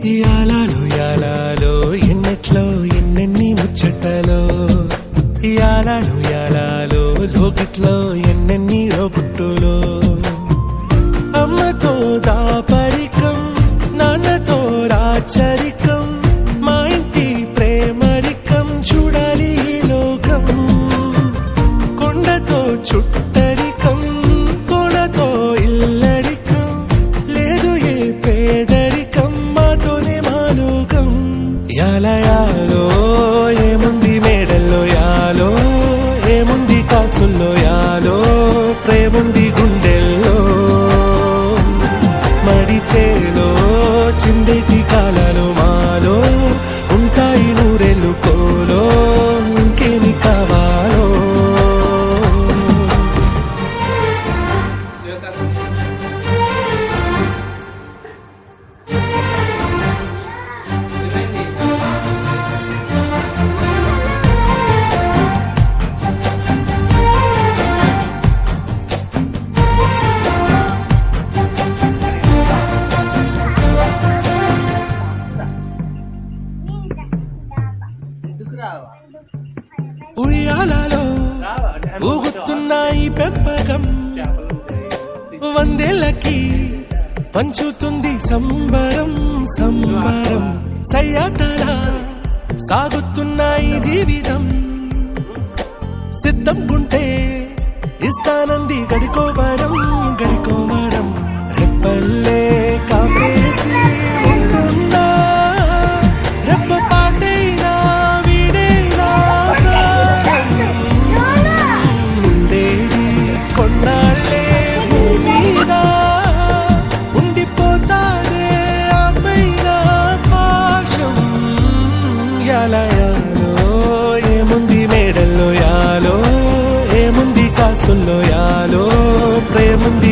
యాలాలో యాలాలో ఎన్నెట్లో ఎన్నెన్ని ముచ్చటలో యాలాలో యాలాలో లోకట్లో ఎన్నెన్ని రోగుట్టులో అమ్మతో దాపరికం నాన్నతో రాచరికం మా ఇంటి ప్రేమరికం చూడాలి ఈ లోకం కొండతో చుట్టరికం కోడతో ఇల్లరికం లేదు ఏ పేదరికం మాతోనే మా లోకం యాలయాలో ఏముంది మేడల్లో యాలో ఏముంది కాసుల్లో యాలో ప్రేముంది గుండెల్లో మడిచేలో చిందేటి కాలాలు మాలో ఉంటాయి నూరెళ్ళు కోలో ఇంకేమి కావాలో ఉయ్యాలలో ఊగుతున్నాయి పెంపకం వందేళ్ళకి పంచుతుంది సంబరం సంబరం సయ్యాటలా సాగుతున్నాయి జీవితం సిద్ధం గుంటే ఇస్తానంది గడికోవరం గడికోవరం రెప్పల్లే కాపేసి ఉంటున్నా రెప్ప పాటైనా వీడేనా ఉండేది కొన్నాళ్ళే భూమిదా ఉండిపోతానే ఆపైన పాశం యాలయాలో ఏముంది మేడల్లో యాలో ఏముంది కాసుల్లో యాలో ప్రేముంది